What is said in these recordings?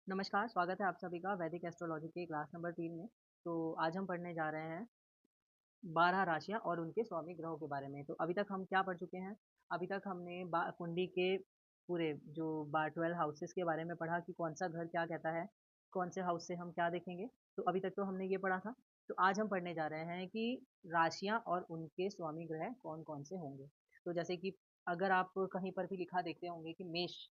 नमस्कार, स्वागत है आप सभी का वैदिक एस्ट्रोलॉजी के क्लास नंबर 3 में। तो आज हम पढ़ने जा रहे हैं 12 राशियाँ और उनके स्वामी ग्रहों के बारे में। तो अभी तक हम क्या पढ़ चुके हैं? अभी तक हमने बा कुंडली के पूरे जो 12 हाउसेस के बारे में पढ़ा कि कौन-सा घर क्या कहता है, कौन से हाउस से हम क्या देखेंगे। तो अभी तक तो हमने ये पढ़ा था। तो आज हम पढ़ने जा रहे हैं कि राशियाँ और उनके स्वामी ग्रह कौन-कौन से होंगे। तो जैसे कि अगर आप कहीं पर भी लिखा देखते होंगे कि मेष,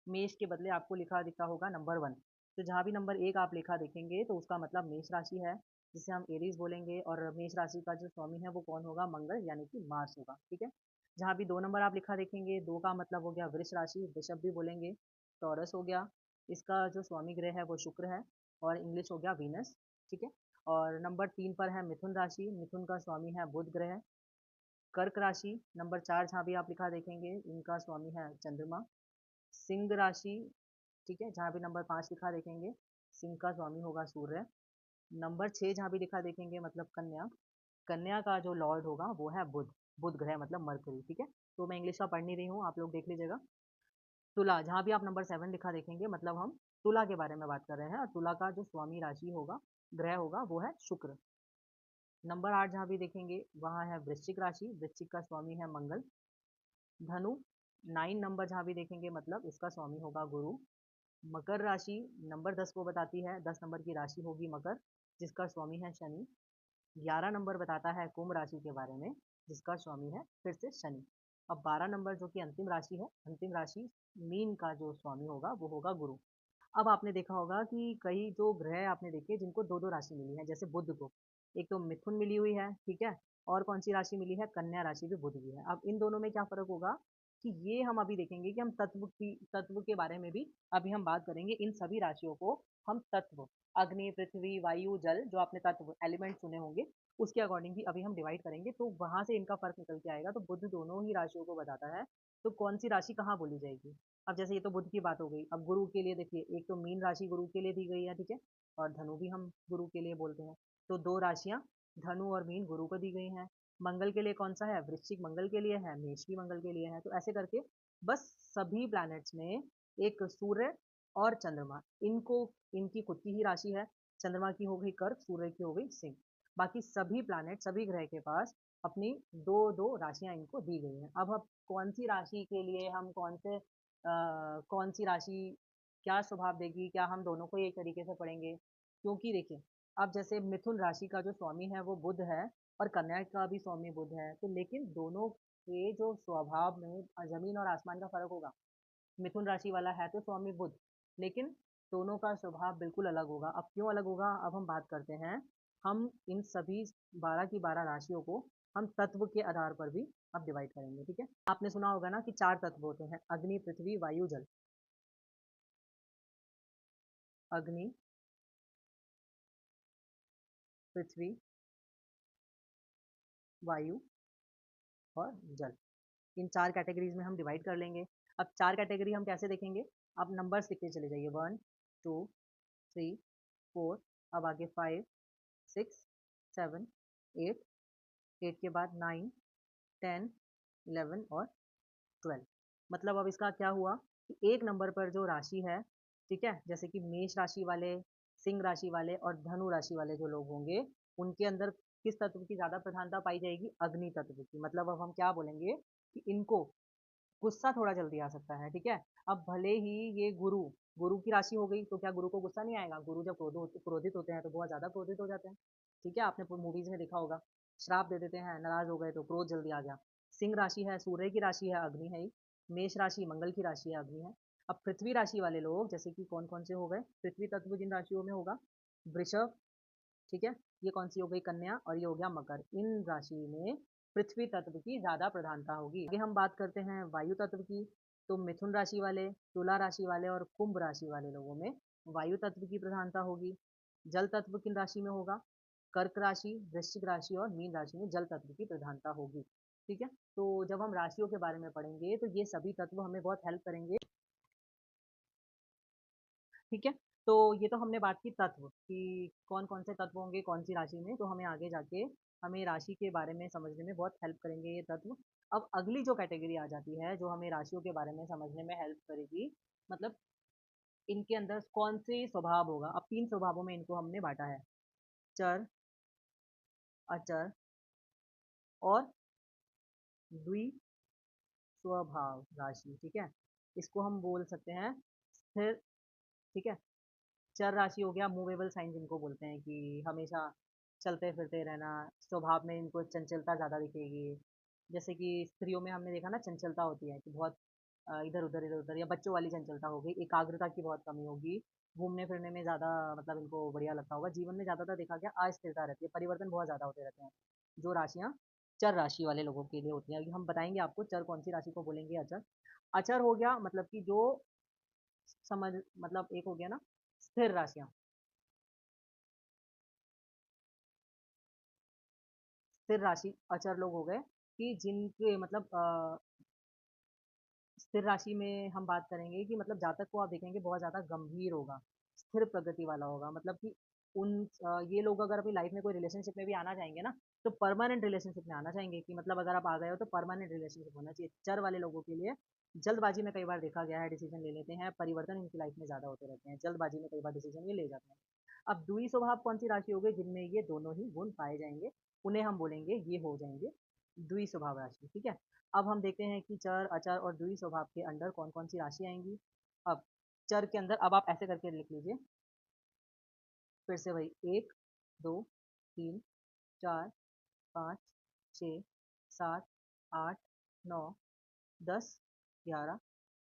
मेष के बदले आपको लिखा दिखता होगा नंबर 1। तो जहाँ भी नंबर 1 आप लिखा देखेंगे तो उसका मतलब मेष राशि है, जिसे हम एरीज़ बोलेंगे और मेष राशि का जो स्वामी है वो कौन होगा? मंगल यानी कि मार्स होगा, ठीक है? जहाँ भी 2 नंबर आप लिखा देखेंगे, 2 का मतलब हो गया वृष राशि, वृषभ भी बोलेंगे, टॉरस हो गया, इसका जो स्वामी ग्रह है वो शुक्र है और इंग्लिश हो गया वीनस, ठीक है? और नंबर 3 पर है मिथुन राशि, मिथुन का स्वामी है बुध ग्रह, कर्क राशि नंबर 4 जहाँ भी आप लिखा देखेंगे, इनका स्वामी है चंद्रमा, सिंह राशि, ठीक है? जहाँ भी नंबर 5 लिखा देखेंगे, सिंह का स्वामी होगा सूर्य। नंबर 6 जहाँ भी लिखा देखेंगे मतलब कन्या, कन्या का जो लॉर्ड होगा वो है बुध, बुध ग्रह मतलब मरकरी, ठीक है? तो मैं इंग्लिश का पढ़ नहीं रही हूँ, आप लोग देख लीजिएगा। तुला, जहाँ भी आप नंबर 7 लिखा देखेंगे मतलब हम तुला के बारे में बात कर रहे हैं और तुला का जो स्वामी राशि होगा, ग्रह होगा वो है शुक्र। नंबर 8 जहाँ भी देखेंगे वहाँ है वृश्चिक राशि, वृश्चिक का स्वामी है मंगल। धनु, 9 नंबर जहाँ भी देखेंगे मतलब इसका स्वामी होगा गुरु। मकर राशि नंबर 10 को बताती है, 10 नंबर की राशि होगी मकर, जिसका स्वामी है शनि। 11 नंबर बताता है कुंभ राशि के बारे में, जिसका स्वामी है फिर से शनि। अब 12 नंबर जो कि अंतिम राशि है, अंतिम राशि मीन का जो स्वामी होगा वो होगा गुरु। अब आपने देखा होगा कि कई जो ग्रह आपने देखे जिनको 2-2 राशि मिली है, जैसे बुध को, एक तो मिथुन मिली हुई है, ठीक है? और कौन-सी राशि मिली है? कन्या राशि भी बुध की है। अब इन दोनों में क्या फ़र्क होगा कि ये हम अभी देखेंगे कि हम तत्व के बारे में भी अभी हम बात करेंगे। इन सभी राशियों को हम तत्व, अग्नि, पृथ्वी, वायु, जल जो आपने तत्व एलिमेंट सुने होंगे, उसके अकॉर्डिंग भी अभी हम डिवाइड करेंगे, तो वहाँ से इनका फ़र्क निकल के आएगा। तो बुध दोनों ही राशियों को बताता है, तो कौन-सी राशि कहाँ बोली जाएगी? अब जैसे ये तो बुध की बात हो गई, अब गुरु के लिए देखिए एक तो मीन राशि गुरु के लिए दी गई है, ठीक है? और धनु भी हम गुरु के लिए बोलते हैं। तो 2 राशियाँ धनु और मीन गुरु को दी गई हैं। मंगल के लिए कौन-सा है? वृश्चिक मंगल के लिए है, मेष भी मंगल के लिए है। तो ऐसे करके बस सभी प्लैनेट्स में एक सूर्य और चंद्रमा, इनको इनकी खुद की ही राशि है। चंद्रमा की हो गई कर्क, सूर्य की हो गई सिंह। बाकी सभी प्लैनेट, सभी ग्रह के पास अपनी 2-2 राशियाँ इनको दी गई हैं। अब हम कौन-सी राशि के लिए हम कौन-सी राशि क्या स्वभाव देगी, क्या हम दोनों को एक तरीके से पढ़ेंगे? क्योंकि देखिए, अब जैसे मिथुन राशि का जो स्वामी है वो बुध है और कन्या का भी स्वामी बुध है, तो लेकिन दोनों के जो स्वभाव में ज़मीन और आसमान का फ़र्क होगा। मिथुन राशि वाला है तो स्वामी बुध, लेकिन दोनों का स्वभाव बिल्कुल अलग होगा। अब क्यों अलग होगा? अब हम बात करते हैं। हम इन सभी 12 की 12 राशियों को हम तत्व के आधार पर भी अब डिवाइड करेंगे, ठीक है? आपने सुना होगा ना कि 4 तत्व होते हैं, अग्नि, पृथ्वी, वायु, जल। अग्नि, पृथ्वी, वायु और जल। इन 4 कैटेगरीज़ में हम डिवाइड कर लेंगे। अब 4 कैटेगरी हम कैसे देखेंगे? आप नंबर्स लिखते चले जाइए 1, 2, 3, 4, अब आगे 5, 6, 7, 8, 8 के बाद 9, 10, 11 और 12। मतलब अब इसका क्या हुआ कि एक नंबर पर जो राशि है, ठीक है? जैसे कि मेष राशि वाले, सिंह राशि वाले और धनु राशि वाले जो लोग होंगे, उनके अंदर किस तत्व की ज़्यादा प्रधानता पाई जाएगी? अग्नि तत्व की। मतलब अब हम क्या बोलेंगे कि इनको गुस्सा थोड़ा जल्दी आ सकता है, ठीक है? अब भले ही ये गुरु, गुरु की राशि हो गई, तो क्या गुरु को गुस्सा नहीं आएगा? गुरु जब क्रोधित होते हैं, तो बहुत ज़्यादा क्रोधित हो जाते हैं, ठीक है? आपने मूवीज़ में देखा होगा, श्राप दे देते हैं, नाराज़ हो गए तो क्रोध जल्दी आ गया। सिंह राशि है, सूर्य की राशि है, अग्नि है ही। मेष राशि मंगल की राशि है, अग्नि है। अब पृथ्वी राशि वाले लोग जैसे कि कौन-कौन से हो गए? पृथ्वी तत्व जिन राशियों में होगा, वृषभ, ठीक है? ये कौन-सी हो गई? कन्या और ये हो गया मकर। इन राशि में पृथ्वी तत्व की ज़्यादा प्रधानता होगी। आगे हम बात करते हैं वायु तत्व की, तो मिथुन राशि वाले, तुला राशि वाले और कुंभ राशि वाले लोगों में वायु तत्व की प्रधानता होगी। जल तत्व किन राशि में होगा? कर्क राशि, वृश्चिक राशि और मीन राशि में जल तत्व की प्रधानता होगी। ठीक है? तो जब हम राशियों के बारे में पढ़ेंगे, तो ये सभी तत्व हमें बहुत हेल्प करेंगे। ठीक है? तो ये तो हमने बात की तत्व कि कौन-कौन से तत्व होंगे कौन-सी राशि में, तो हमें आगे जाके हमें राशि के बारे में समझने में बहुत हेल्प करेंगे ये तत्व। अब अगली जो कैटेगरी आ जाती है, जो हमें राशियों के बारे में समझने में हेल्प करेगी, मतलब इनके अंदर कौन से स्वभाव होगा। अब 3 स्वभावों में इनको हमने बाँटा है, चर, अचर और द्विस्वभाव राशि, ठीक है? इसको हम बोल सकते हैं स्थिर, ठीक है? चर राशि हो गया मूवेबल साइन जिनको बोलते हैं कि हमेशा चलते-फिरते रहना, स्वभाव में इनको चंचलता ज़्यादा दिखेगी। जैसे कि स्त्रियों में हमने देखा ना चंचलता होती है कि बहुत इधर-उधर, इधर-उधर या बच्चों वाली चंचलता हो गई, एकाग्रता की बहुत कमी होगी, घूमने-फिरने में ज़्यादा मतलब इनको बढ़िया लगता होगा। जीवन में ज़्यादातर देखा गया अस्थिरता रहती है, परिवर्तन बहुत ज़्यादा होते रहते हैं, जो राशियाँ चर राशि वाले लोगों के लिए होती हैं। अभी हम बताएँगे आपको चर कौन-सी राशि को बोलेंगे अचर। अचर हो गया मतलब कि जो समझ मतलब एक हो गया ना स्थिर राशियाँ। स्थिर राशि अचर लोग हो गए कि जिनके मतलब स्थिर राशि में हम बात करेंगे कि मतलब जातक को आप देखेंगे बहुत ज़्यादा गंभीर होगा, स्थिर प्रगति वाला होगा। मतलब कि ये लोग अगर अपनी लाइफ में कोई रिलेशनशिप में भी आना चाहेंगे ना, तो परमानेंट रिलेशनशिप में आना चाहेंगे कि मतलब अगर आप आ गए हो तो परमानेंट रिलेशनशिप होना चाहिए। चर वाले लोगों के लिए जल्दबाजी में कई बार देखा गया है डिसीजन ले लेते हैं, परिवर्तन इनकी लाइफ में ज़्यादा होते रहते हैं, जल्दबाजी में कई बार डिसीजन ये ले जाते हैं। अब द्वि स्वभाव कौन सी राशि हो गई जिनमें ये दोनों ही गुण पाए जाएंगे, उन्हें हम बोलेंगे ये हो जाएंगे द्वि स्वभाव राशि, ठीक है। अब हम देखते हैं कि चर अचर और द्वि स्वभाव के अंडर कौन कौन सी राशि आएंगी। अब चर के अंदर अब आप ऐसे करके लिख लीजिए, फिर से वही 1 2 3 4 5 6 7 8 9 10 11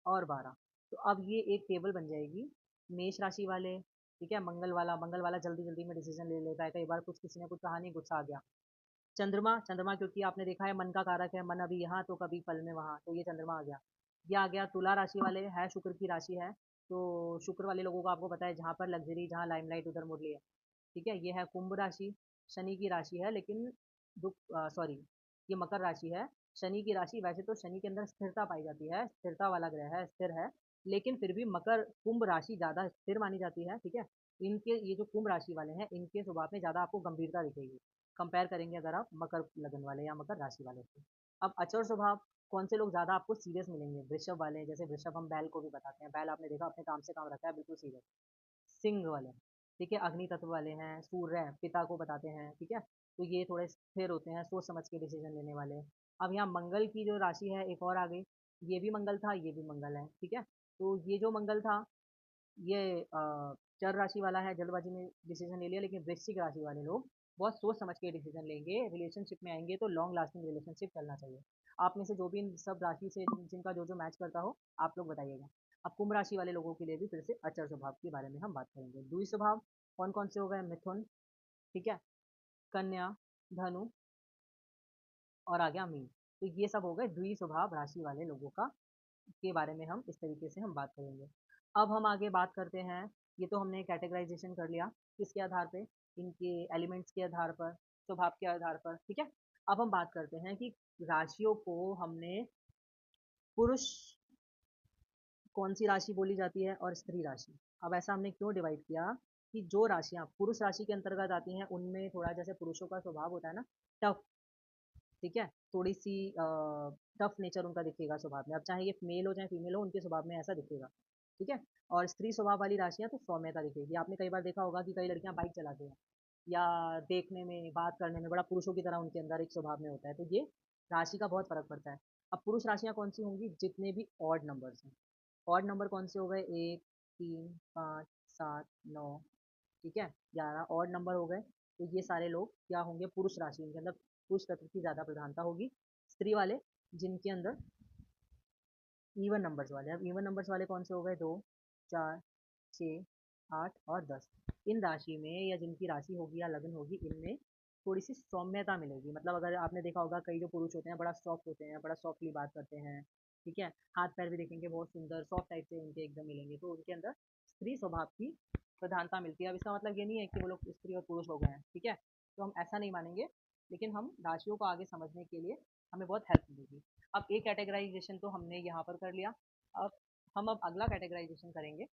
और 12। तो अब ये एक टेबल बन जाएगी मेष राशि वाले, ठीक है। मंगल वाला जल्दी जल्दी में डिसीजन ले लेता है, कई बार कुछ किसी ने कुछ कहा नहीं, गुस्सा आ गया। चंद्रमा चंद्रमा क्योंकि आपने देखा है मन का कारक है, मन अभी यहाँ तो कभी पल में वहाँ, तो ये चंद्रमा आ गया। ये आ गया तुला राशि वाले, है शुक्र की राशि है, तो शुक्र वाले लोगों को आपको पता है जहाँ पर लग्जरी, जहाँ लाइमलाइट उधर मुरली है, ठीक है। ये है कुंभ राशि, शनि की राशि है, लेकिन दुख सॉरी ये मकर राशि है। शनि की राशि, वैसे तो शनि के अंदर स्थिरता पाई जाती है, स्थिरता वाला ग्रह है, स्थिर है, लेकिन फिर भी मकर कुंभ राशि ज़्यादा स्थिर मानी जाती है, ठीक है। इनके ये जो कुंभ राशि वाले हैं, इनके स्वभाव में ज़्यादा आपको गंभीरता दिखेगी, कंपेयर करेंगे अगर आप मकर लगन वाले या मकर राशि वाले से। अब अचर स्वभाव कौन से लोग ज़्यादा आपको सीरियस मिलेंगे, वृषभ वाले, जैसे वृषभ हम बैल को भी बताते हैं, बैल आपने देखा अपने काम से काम रखा है, बिल्कुल सीरियस। सिंह वाले, ठीक है, अग्नि तत्व वाले हैं, सूर्य पिता को बताते हैं, ठीक है, तो ये थोड़े स्थिर होते हैं, सोच समझ के डिसीजन लेने वाले। अब यहाँ मंगल की जो राशि है एक और आ गई, ये भी मंगल था, ये भी मंगल है, ठीक है। तो ये जो मंगल था ये चर राशि वाला है, जल्दबाजी में डिसीजन ले लिया, लेकिन वृश्चिक राशि वाले लोग बहुत सोच समझ के डिसीजन लेंगे, रिलेशनशिप में आएंगे तो लॉन्ग लास्टिंग रिलेशनशिप चलना चाहिए। आप में से जो भी इन सब राशि से जिनका जो जो मैच करता हो आप लोग बताइएगा। अब कुंभ राशि वाले लोगों के लिए भी फिर से अचर स्वभाव के बारे में हम बात करेंगे। द्वि स्वभाव कौन कौन से हो गए, मिथुन, ठीक है, कन्या, धनु और आ गया मीन। तो ये सब हो गए द्वि स्वभाव राशि वाले लोगों का के बारे में हम इस तरीके से हम बात करेंगे। अब हम आगे बात करते हैं, ये तो हमने कैटेगराइजेशन कर लिया किसके आधार पे, इनके एलिमेंट्स के आधार पर, स्वभाव के आधार पर, ठीक है। अब हम बात करते हैं कि राशियों को हमने पुरुष कौन सी राशि बोली जाती है और स्त्री राशि। अब ऐसा हमने क्यों डिवाइड किया कि जो राशियां पुरुष राशि के अंतर्गत आती हैं उनमें थोड़ा जैसे पुरुषों का स्वभाव होता है ना टफ, ठीक है, थोड़ी सी टफ नेचर उनका दिखेगा स्वभाव में। अब चाहे ये मेल हो चाहे फीमेल हो, उनके स्वभाव में ऐसा दिखेगा, ठीक है। और स्त्री स्वभाव वाली राशियां तो सौम्यता दिखेगी। आपने कई बार देखा होगा कि कई लड़कियां बाइक चलाती हैं या देखने में बात करने में बड़ा पुरुषों की तरह उनके अंदर एक स्वभाव में होता है, तो ये राशि का बहुत फर्क पड़ता है। अब पुरुष राशियां कौन सी होंगी, जितने भी ऑड नंबर्स हैं। ऑड नंबर कौन से हो गए, 1 3 5 7 9, ठीक है, 11 ऑड नंबर हो गए। तो ये सारे लोग क्या होंगे, पुरुष राशि, इनके अंदर पुरुष तत्व की ज़्यादा प्रधानता होगी। स्त्री वाले जिनके अंदर इवन नंबर्स वाले, अब इवन नंबर्स वाले कौन से हो गए, 2 4 6 8 और 10। इन राशि में या जिनकी राशि होगी या लगन होगी, इनमें थोड़ी सी सौम्यता मिलेगी। मतलब अगर आपने देखा होगा कई जो पुरुष होते हैं बड़ा सॉफ्ट होते हैं, बड़ा सॉफ्टली बात करते हैं, ठीक है, हाथ पैर भी देखेंगे बहुत सुंदर सॉफ्ट टाइप से उनके एकदम मिलेंगे, तो उनके अंदर स्त्री स्वभाव की प्रधानता मिलती है। अब इसका मतलब ये नहीं है कि वो लोग स्त्री और पुरुष हो गए हैं, ठीक है, तो हम ऐसा नहीं मानेंगे, लेकिन हम राशियों को आगे समझने के लिए हमें बहुत हेल्प मिलेगी। अब एक कैटेगराइजेशन तो हमने यहाँ पर कर लिया। अब हम अगला कैटेगराइजेशन करेंगे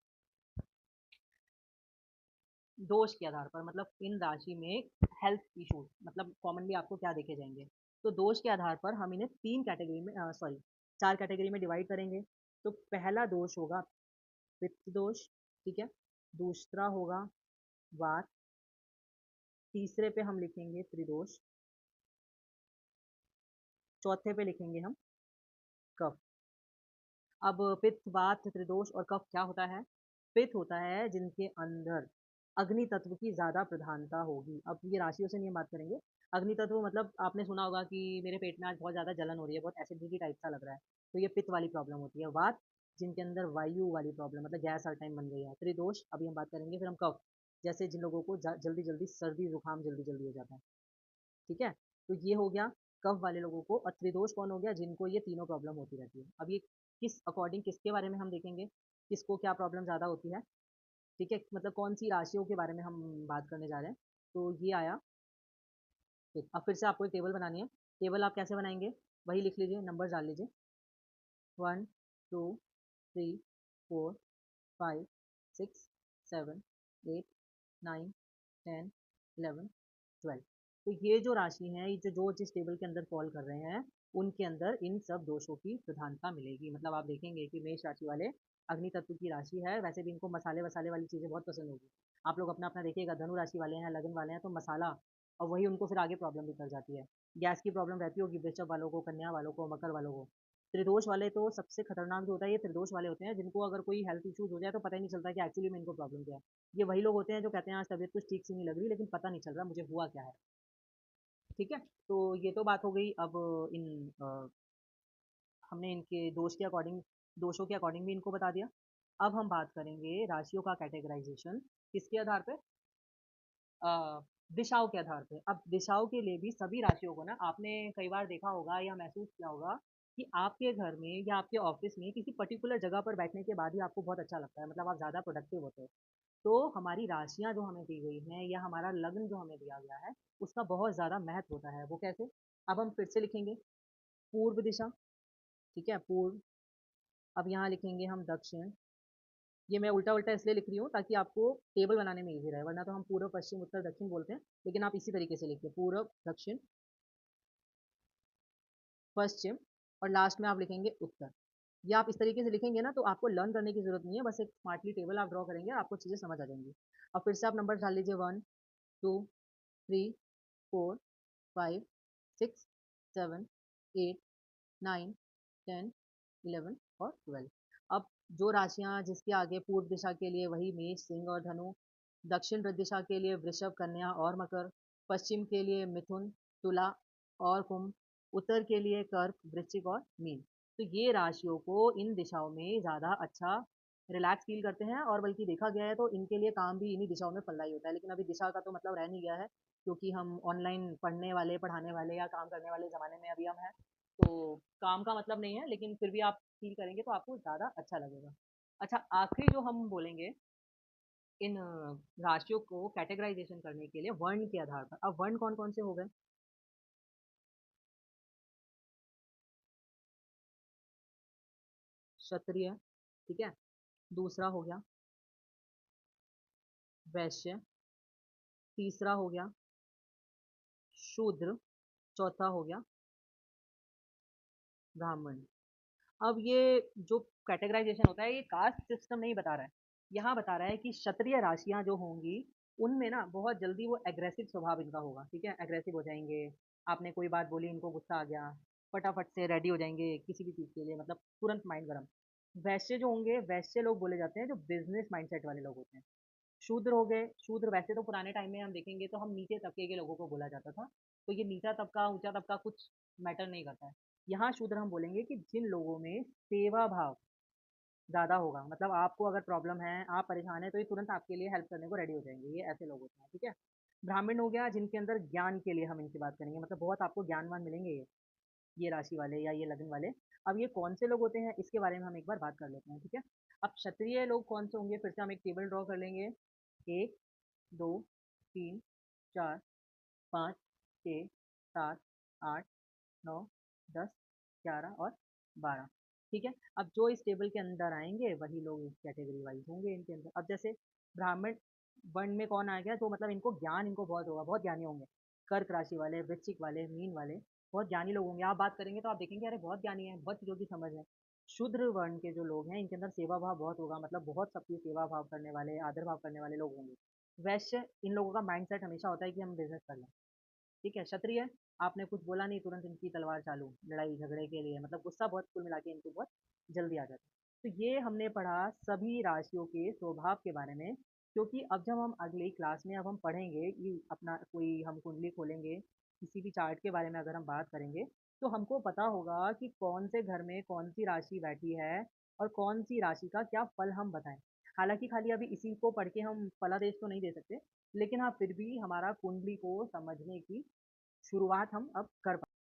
दोष के आधार पर, मतलब इन राशि में हेल्थ इशू मतलब कॉमनली आपको क्या देखे जाएंगे। तो दोष के आधार पर हम इन्हें तीन कैटेगरी में सॉरी 4 कैटेगरी में डिवाइड करेंगे। तो पहला दोष होगा पित्त दोष, ठीक है। दूसरा होगा वात, तीसरे पे हम लिखेंगे त्रिदोष, चौथे पे लिखेंगे हम कफ। अब पित्त, वात, त्रिदोष और कफ क्या होता है? पित्त होता है जिनके अंदर अग्नि तत्व की ज़्यादा प्रधानता होगी। अब ये राशियों से नहीं हम बात करेंगे। अग्नि तत्व मतलब आपने सुना होगा कि मेरे पेट में आज बहुत ज़्यादा जलन हो रही है, बहुत एसिडिटी टाइप सा लग रहा है, तो ये पित्त वाली प्रॉब्लम होती है। वात, जिनके अंदर वायु वाली प्रॉब्लम मतलब गैस हर टाइम बन गई है। त्रिदोष अभी हम बात करेंगे। फिर हम कफ, जैसे जिन लोगों को जल्दी जल्दी सर्दी जुकाम जल्दी जल्दी हो जाता है। ठीक है, तो ये हो गया कफ वाले लोगों को। और त्रिदोष कौन हो गया? जिनको ये तीनों प्रॉब्लम होती रहती है। अब ये किस अकॉर्डिंग किसके बारे में हम देखेंगे, किसको क्या प्रॉब्लम ज़्यादा होती है? ठीक है, मतलब कौन सी राशियों के बारे में हम बात करने जा रहे हैं। तो ये आया। ठीक, अब फिर से आपको एक टेबल बनानी है। टेबल आप कैसे बनाएंगे? वही लिख लीजिए, नंबर डाल लीजिए। 1 2 3 4 5 6 7 8 9 10 11 12। तो ये जो राशि हैं, ये जो जिस टेबल के अंदर फॉल कर रहे हैं, उनके अंदर इन सब दोषों की प्रधानता मिलेगी। मतलब आप देखेंगे कि मेष राशि वाले अग्नि तत्व की राशि है, वैसे भी इनको मसाले वसाले वाली चीज़ें बहुत पसंद होगी। आप लोग अपना अपना देखिएगा, धनु राशि वाले हैं, लगन वाले हैं, तो मसाला, और वही उनको फिर आगे प्रॉब्लम भी कर जाती है। गैस की प्रॉब्लम रहती होगी वृषभ वालों को, कन्या वालों को, मकर वालों को। त्रिदोष वाले तो सबसे खतरनाक जो होता है, ये त्रिदोष वाले होते हैं जिनको अगर कोई हेल्थ इश्यूज हो जाए तो पता ही नहीं चलता कि एक्चुअली में इनको प्रॉब्लम क्या है। ये वही लोग होते हैं जो कहते हैं आज तबीयत कुछ ठीक सी नहीं लग रही, लेकिन पता नहीं चल रहा मुझे हुआ क्या है। ठीक है, तो ये तो बात हो गई। अब इन हमने इनके दोष के अकॉर्डिंग, दोषों के अकॉर्डिंग भी इनको बता दिया। अब हम बात करेंगे राशियों का कैटेगराइजेशन किसके आधार पे? अ, दिशाओं के आधार पे। अब दिशाओं के लिए भी सभी राशियों को ना, आपने कई बार देखा होगा या महसूस किया होगा कि आपके घर में या आपके ऑफिस में किसी पर्टिकुलर जगह पर बैठने के बाद ही आपको बहुत अच्छा लगता है, मतलब आप ज़्यादा प्रोडक्टिव होते हो। तो हमारी राशियाँ जो हमें दी गई हैं या हमारा लग्न जो हमें दिया गया है, उसका बहुत ज़्यादा महत्व होता है। वो कैसे? अब हम फिर से लिखेंगे पूर्व दिशा। ठीक है, पूर्व। अब यहाँ लिखेंगे हम दक्षिण। ये मैं उल्टा उल्टा इसलिए लिख रही हूँ ताकि आपको टेबल बनाने में इजी रहे, वरना तो हम पूर्व, पश्चिम, उत्तर, दक्षिण बोलते हैं, लेकिन आप इसी तरीके से लिखिए, पूर्व, दक्षिण, पश्चिम, और लास्ट में आप लिखेंगे उत्तर। ये आप इस तरीके से लिखेंगे ना, तो आपको लर्न करने की जरूरत नहीं है, बस एक स्मार्टली टेबल आप ड्रॉ करेंगे, आपको चीज़ें समझ आ जाएंगी। अब फिर से आप नंबर डाल लीजिए, 1 2 3 4 5 6 7 8 9 10 11 और 12। अब जो राशियां जिसके आगे पूर्व दिशा के लिए वही मेष, सिंह और धनु, दक्षिण दिशा के लिए वृषभ, कन्या और मकर, पश्चिम के लिए मिथुन, तुला और कुंभ, उत्तर के लिए कर्क, वृश्चिक और मीन। तो ये राशियों को इन दिशाओं में ज़्यादा अच्छा रिलैक्स फील करते हैं, और बल्कि देखा गया है तो इनके लिए काम भी इन्हीं दिशाओं में फलदायी होता है। लेकिन अभी दिशा का तो मतलब रह नहीं गया है, क्योंकि हम ऑनलाइन पढ़ने वाले, पढ़ाने वाले या काम करने वाले ज़माने में अभी हम हैं। तो काम का मतलब नहीं है, लेकिन फिर भी आप फील करेंगे तो आपको ज़्यादा अच्छा लगेगा। अच्छा, आखिरी जो हम बोलेंगे इन राशियों को कैटेगराइजेशन करने के लिए वर्ण के आधार पर। अब वर्ण कौन कौन से हो गए? क्षत्रिय, ठीक है। दूसरा हो गया वैश्य, तीसरा हो गया शूद्र, चौथा हो गया ब्राह्मण। अब ये जो कैटेगराइजेशन होता है, ये कास्ट सिस्टम नहीं बता रहा है, यहाँ बता रहा है कि क्षत्रिय राशियां जो होंगी उनमें ना बहुत जल्दी वो एग्रेसिव स्वभाव इनका होगा। ठीक है, एग्रेसिव हो जाएंगे। आपने कोई बात बोली, इनको गुस्सा आ गया, फटाफट से रेडी हो जाएंगे किसी भी चीज़ के लिए, मतलब तुरंत माइंड गर्म। वैश्य जो होंगे, वैश्य लोग बोले जाते हैं जो बिजनेस माइंडसेट वाले लोग होते हैं। शूद्र हो गए, शूद्र वैसे तो पुराने टाइम में हम देखेंगे तो हम नीचे तबके के लोगों को बोला जाता था, तो ये नीचा तबका ऊंचा तबका कुछ मैटर नहीं करता है। यहाँ शूद्र हम बोलेंगे कि जिन लोगों में सेवा भाव ज़्यादा होगा, मतलब आपको अगर प्रॉब्लम है, आप परेशान हैं, तो ये तुरंत आपके लिए हेल्प करने को रेडी हो जाएंगे, ये ऐसे लोग होते हैं। ठीक है। ब्राह्मण हो गया जिनके अंदर ज्ञान के लिए हम इनकी बात करेंगे, मतलब बहुत आपको ज्ञानवान मिलेंगे ये राशि वाले या ये लग्न वाले। अब ये कौन से लोग होते हैं इसके बारे में हम एक बार बात कर लेते हैं। ठीक है, अब क्षत्रिय लोग कौन से होंगे, फिर से हम एक टेबल ड्रॉ कर लेंगे। 1 2 3 4 5 6 7 8 9 10 11 और 12। ठीक है, अब जो इस टेबल के अंदर आएंगे वही लोग इस कैटेगरी वाइज होंगे इनके अंदर। अब जैसे ब्राह्मण वर्ण में कौन आ गया, तो मतलब इनको ज्ञान, इनको बहुत होगा, बहुत ज्ञानी होंगे। कर्क राशि वाले, वृश्चिक वाले, मीन वाले बहुत ज्ञानी लोग होंगे। आप बात करेंगे तो आप देखेंगे अरे बहुत ज्ञानी है, बहुत चीज़ों की समझ है। शूद्र वर्ण के जो लोग हैं, इनके अंदर सेवा भाव बहुत होगा, मतलब बहुत सबकी सेवा भाव करने वाले, आदर भाव करने वाले लोग होंगे। वैश्य, इन लोगों का माइंडसेट हमेशा होता है कि हम बिज़नेस कर लें। ठीक है, क्षत्रिय, आपने कुछ बोला नहीं, तुरंत इनकी तलवार चालू, लड़ाई झगड़े के लिए, मतलब गुस्सा बहुत कुल मिला के इनको बहुत जल्दी आ जाता है। तो ये हमने पढ़ा सभी राशियों के स्वभाव के बारे में, क्योंकि अब जब हम अगली क्लास में अब हम पढ़ेंगे कि अपना कोई हम कुंडली खोलेंगे, किसी भी चार्ट के बारे में अगर हम बात करेंगे, तो हमको पता होगा कि कौन से घर में कौन सी राशि बैठी है और कौन सी राशि का क्या फल हम बताएं। हालांकि खाली अभी इसी को पढ़ के हम फलादेश तो नहीं दे सकते, लेकिन हाँ फिर भी हमारा कुंडली को समझने की शुरुआत हम अब कर